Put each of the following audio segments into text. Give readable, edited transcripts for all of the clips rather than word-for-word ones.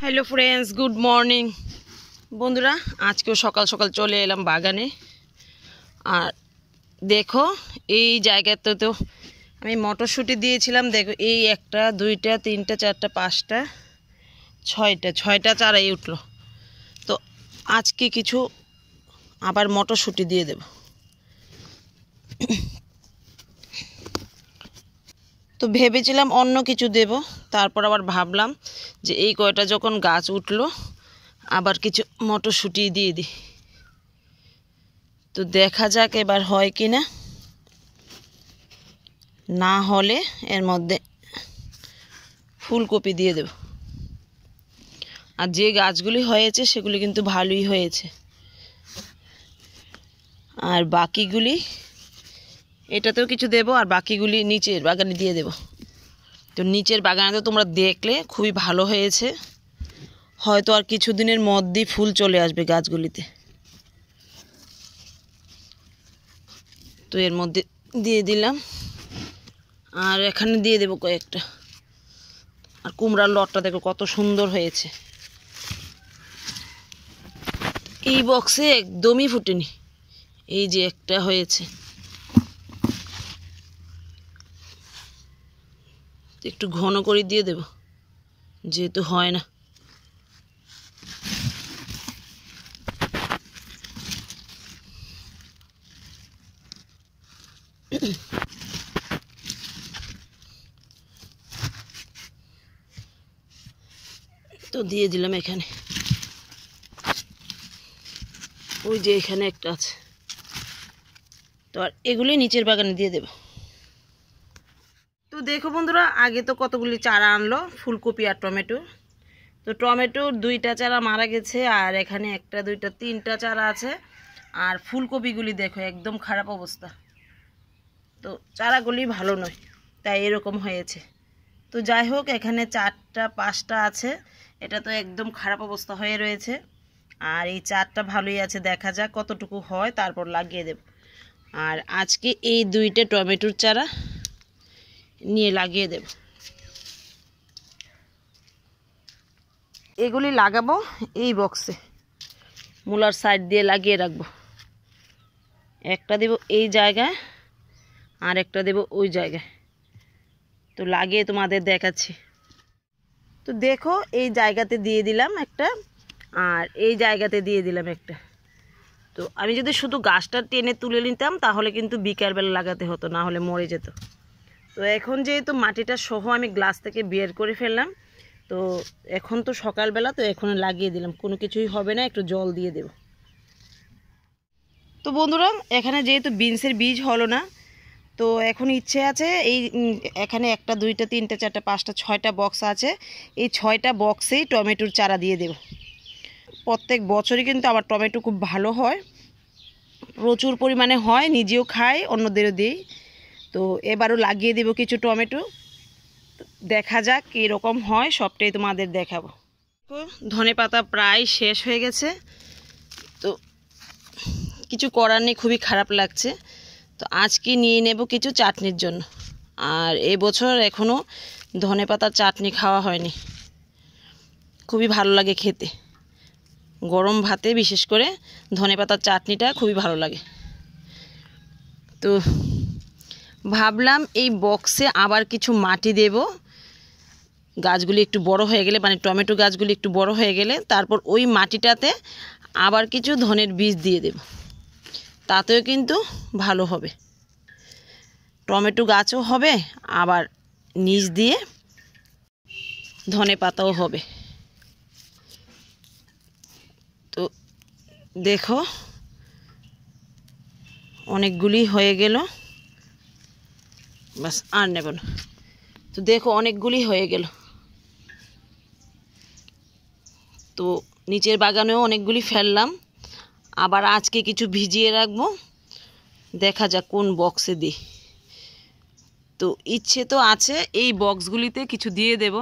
Hello friends, good morning বন্ধুরা। আজকেও সকাল সকাল চলে এলাম বাগানে। আর দেখো এই জায়গাতে তো আমি মটরশুঁটি দিয়েছিলাম। দেখো এই একটা দুইটা তিনটা চারটা পাঁচটা ছয়টা চারাই উঠলো। তো আজকে কিছু আবার মটরশুঁটি দিয়ে দেব। তো ভেবেছিলাম অন্য কিছু দেব, তারপর আবার ভাবলাম যে এই কয়টা যখন গাছ উঠলো আবার কিছু মটরশুঁটি দিয়ে দিই। তো দেখা যাক এবার হয় কি না। না হলে এর মধ্যে ফুলকপি দিয়ে দেব। আর যে গাছগুলি হয়েছে সেগুলি কিন্তু ভালোই হয়েছে, আর বাকিগুলি এটাতেও কিছু দেব, আর বাকিগুলি নিচের বাগানে দিয়ে দেব। তো নিচের বাগানে তো তোমরা দেখলে খুবই ভালো হয়েছে, হয়তো আর কিছুদিনের মধ্যেই ফুল চলে আসবে গাছগুলিতে। তো এর মধ্যে দিয়ে দিলাম, আর এখানে দিয়ে দেব কয়েকটা। আর কুমড়ার লটটা দেখো কত সুন্দর হয়েছে। এই বক্সে একদমই ফুটেনি, এই যে একটা হয়েছে। একটু ঘন করে দিয়ে দেব, যেহেতু হয় না। তো দিয়ে দিলাম এখানে, ওই যে এখানে একটা আছে। তো আর এগুলি নিচের বাগানে দিয়ে দেব। তো দেখো বন্ধুরা, আগে তো কতগুলি চারা আনলো ফুলকপি আর টমেটো। তো টমেটোর দুইটা চারা মারা গেছে, আর এখানে একটা দুইটা তিনটা চারা আছে। আর ফুলকপিগুলি দেখো একদম খারাপ অবস্থা। তো চারাগুলি ভালো নয়, তাই এরকম হয়েছে। তো যাই হোক, এখানে চারটা পাঁচটা আছে, এটা তো একদম খারাপ অবস্থা হয়ে রয়েছে। আর এই চারটা ভালোই আছে, দেখা যাক কতটুকু হয়, তারপর লাগিয়ে দেব। আর আজকে এই দুইটা টমেটোর চারা নিয়ে লাগিয়ে দেব। এগুলি লাগাবো এই বক্সে, মূলার সাইড দিয়ে লাগিয়ে রাখবো। একটা দেব এই জায়গায়, আর একটা দেব ওই জায়গায়। তো লাগিয়ে তোমাদের দেখাচ্ছি। তো দেখো এই জায়গাতে দিয়ে দিলাম একটা, আর এই জায়গাতে দিয়ে দিলাম একটা। তো আমি যদি শুধু গাছটা টেনে তুলে নিতাম তাহলে কিন্তু বিকালবেলা লাগাতে হতো, না হলে মরে যেত। তো এখন যেহেতু মাটিটা সহ আমি গ্লাস থেকে বের করে ফেললাম, তো এখন তো সকালবেলা, তো এখন লাগিয়ে দিলাম। কোনো কিছুই হবে না, একটু জল দিয়ে দেব। তো বন্ধুরা, এখানে যেহেতু বিনসের বীজ হলো না, তো এখন ইচ্ছে আছে এই এখানে একটা দুইটা তিনটা চারটা পাঁচটা ছয়টা বক্স আছে, এই ছয়টা বক্সেই টমেটোর চারা দিয়ে দেব। প্রত্যেক বছরই কিন্তু আমার টমেটো খুব ভালো হয়, প্রচুর পরিমাণে হয়, নিজেও খাই, অন্যদেরও দিই। তো এবারও লাগিয়ে দেব কিছু টমেটো, দেখা যাক কীরকম হয়, সবটাই তোমাদের দেখাবো। ধনে পাতা প্রায় শেষ হয়ে গেছে, তো কিছু করার নেই, খুবই খারাপ লাগছে। তো আজকে নিয়ে নেব কিছু চাটনির জন্য। আর এবছর এখনও ধনে পাতার চাটনি খাওয়া হয়নি, খুবই ভালো লাগে খেতে। গরম ভাতে বিশেষ করে ধনে পাতার চাটনিটা খুবই ভালো লাগে। তো ভাবলাম এই বক্সে আবার কিছু মাটি দেব, গাছগুলি একটু বড় হয়ে গেলে, মানে টমেটো গাছগুলি একটু বড় হয়ে গেলে তারপর ওই মাটিটাতে আবার কিছু ধনের বীজ দিয়ে দেব, তাতেও কিন্তু ভালো হবে। টমেটো গাছও হবে, আবার নিচ দিয়ে ধনে পাতাও হবে। তো দেখো অনেকগুলি হয়ে গেল, বাস আর নেব না। তো দেখো অনেকগুলি হয়ে গেল। তো নিচের বাগানেও অনেকগুলি ফেললাম, আবার আজকে কিছু ভিজিয়ে রাখবো, দেখা যাক কোন বক্সে দিই। তো ইচ্ছে তো আছে এই বক্সগুলিতে কিছু দিয়ে দেব,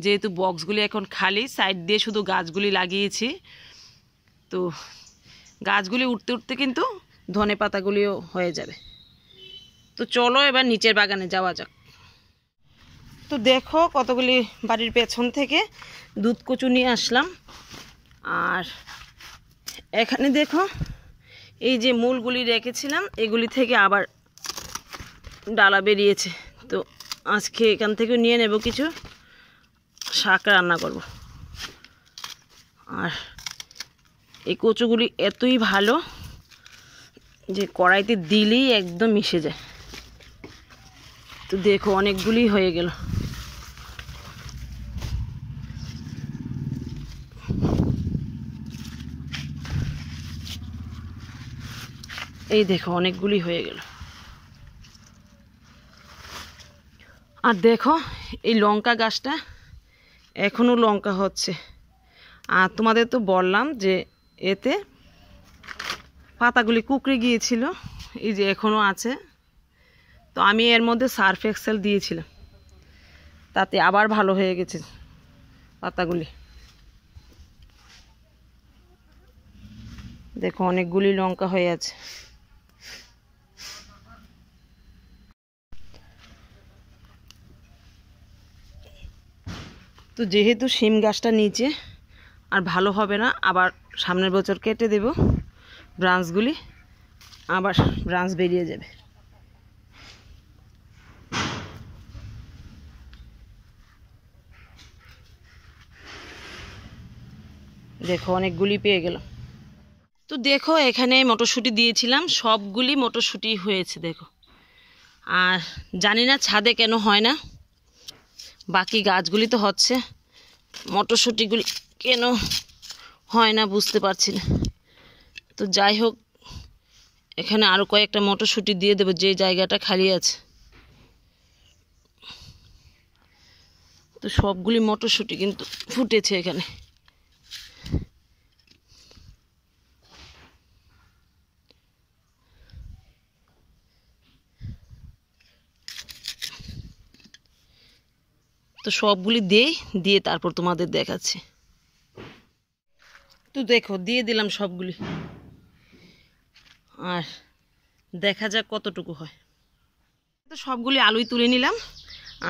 যেহেতু বক্সগুলি এখন খালি, সাইড দিয়ে শুধু গাছগুলি লাগিয়েছি। তো গাছগুলি উঠতে উঠতে কিন্তু ধনে পাতাগুলিও হয়ে যাবে। তো চলো এবার নিচের বাগানে যাওয়া যাক। তো দেখো কতগুলি বাড়ির পেছন থেকে দুধ কচু নিয়ে আসলাম। আর এখানে দেখো এই যে মূলগুলি রেখেছিলাম, এগুলি থেকে আবার ডালা বেরিয়েছে। তো আজকে এখান থেকে নিয়ে নেব, কিছু শাক রান্না করব। আর এই কচুগুলি এতই ভালো যে কড়াইতে দিলেই একদম মিশে যায়। তো দেখো অনেকগুলি হয়ে গেল। এই দেখো অনেকগুলি হয়ে গেল। আর দেখো এই লঙ্কা গাছটা এখনও লঙ্কা হচ্ছে। আর তোমাদের তো বললাম যে এতে পাতাগুলি কুকড়ে গিয়েছিল, এই যে এখনও আছে। তো আমি এর মধ্যে সার্ফ এক্সেল দিয়েছিলাম, তাতে আবার ভালো হয়ে গেছে পাতাগুলি। দেখো অনেকগুলি লঙ্কা হয়ে আছে। তো যেহেতু শিম গাছটা নিচে আর ভালো হবে না, আবার সামনের বছর কেটে দেব ব্রাঞ্চগুলি, আবার ব্রাঞ্চ বেরিয়ে যাবে। দেখো অনেকগুলি পেয়ে গেলাম। তো দেখো এখানে মটরশুঁটি দিয়েছিলাম, সবগুলি মটরশুঁটি হয়েছে দেখো। আর জানি না ছাদে কেন হয় না, বাকি গাছগুলি তো হচ্ছে, মটরশুঁটিগুলি কেন হয় না বুঝতে পারছি না। তো যাই হোক, এখানে আরও কয়েকটা মটরশুঁটি দিয়ে দেবো যে জায়গাটা খালি আছে। তো সবগুলি মটরশুঁটি কিন্তু ফুটেছে এখানে। তো সবগুলি দিয়ে তারপর তোমাদের দেখাচ্ছি। তো দেখো দিয়ে দিলাম সবগুলি, আর দেখা যাক কতটুকু হয়। তো সবগুলি আলুই তুলে নিলাম।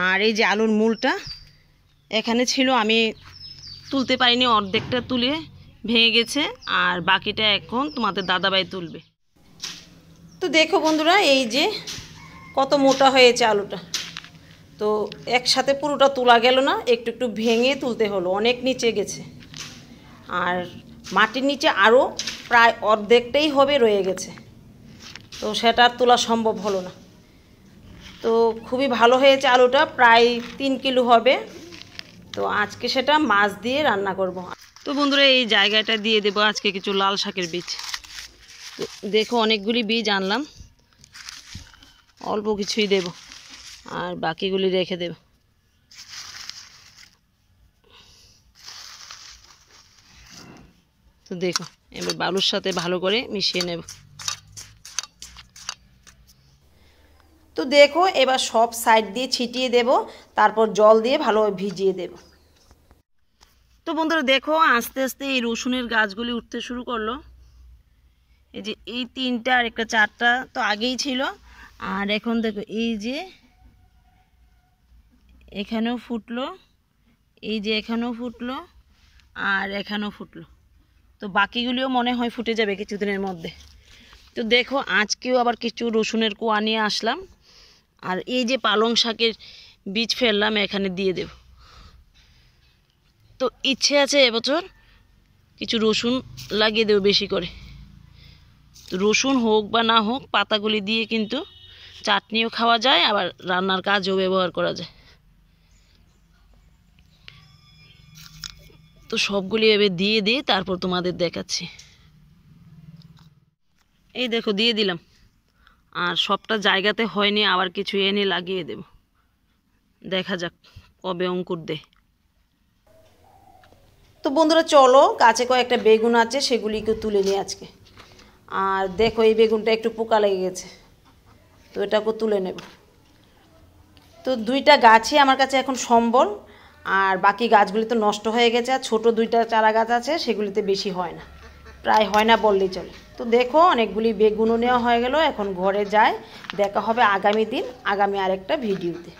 আর এই যে আলুর মূলটা এখানে ছিল, আমি তুলতে পারিনি, অর্ধেকটা তুলে ভেঙে গেছে, আর বাকিটা এখন তোমাদের দাদাভাই তুলবে। তো দেখো বন্ধুরা, এই যে কত মোটা হয়েছে আলুটা। তো একসাথে পুরোটা তোলা গেল না, একটু একটু ভেঙে তুলতে হলো, অনেক নিচে গেছে। আর মাটির নিচে আরও প্রায় অর্ধেকটাই হবে রয়ে গেছে, তো সেটা আর তোলা সম্ভব হলো না। তো খুবই ভালো হয়েছে আলুটা, প্রায় 3 কিলো হবে। তো আজকে সেটা মাছ দিয়ে রান্না করব। তো বন্ধুরা এই জায়গাটা দিয়ে দেবো আজকে কিছু লাল শাকের বীজ। তো দেখো অনেকগুলি বীজ আনলাম, অল্প কিছুই দেব, আর বাকিগুলি রেখে দেব। তো দেখো এবার বালুর সাথে ভালো করে মিশিয়ে নেব। তো দেখো এবার সব সাইড দিয়ে ছিটিয়ে দেব, তারপর জল দিয়ে ভালোভাবে ভিজিয়ে দেব। তো বন্ধুরা দেখো আস্তে আস্তে এই রসুনের গাছগুলি উঠতে শুরু করলো। এই যে এই 3টা আর একটা 4টা তো আগেই ছিল। আর এখন দেখো এই যে এখানেও ফুটলো, এই যে এখানেও ফুটলো, আর এখানেও ফুটলো। তো বাকিগুলিও মনে হয় ফুটে যাবে কিছুদিনের মধ্যে। তো দেখো আজকেও আবার কিছু রসুনের কোয়া নিয়ে আসলাম। আর এই যে পালং শাকের বীজ ফেললাম, এখানে দিয়ে দেব। তো ইচ্ছে আছে এবছর কিছু রসুন লাগিয়ে দেব বেশি করে। তো রসুন হোক বা না হোক, পাতাগুলি দিয়ে কিন্তু চাটনিও খাওয়া যায়, আবার রান্নার কাজেও ব্যবহার করা যায়। তো সবগুলি এবার দিয়ে তারপর তোমাদের দেখাচ্ছি। এই দেখো দিয়ে দিলাম। আর সবটা জায়গাতে হয়নি, আবার কিছু এনে লাগিয়ে দেব, দেখা যাক কবে অঙ্কুর দেয়। তো বন্ধুরা চলো, গাছে কয়েকটা বেগুন আছে সেগুলিকে তুলে নিই আজকে। আর দেখো এই বেগুনটা একটু পোকা লেগে গেছে, তো এটাকে তুলে নেব। তো 2টা গাছই আমার কাছে এখন সম্বল, আর বাকি গাছগুলি তো নষ্ট হয়ে গেছে। আর ছোটো 2টা চারা গাছ আছে, সেগুলিতে বেশি হয় না, প্রায় হয় না বললেই চলে। তো দেখো অনেকগুলি বেগুনও নেওয়া হয়ে গেল, এখন ঘরে যাই, দেখা হবে আগামী দিন আগামী আরেকটা ভিডিওতে।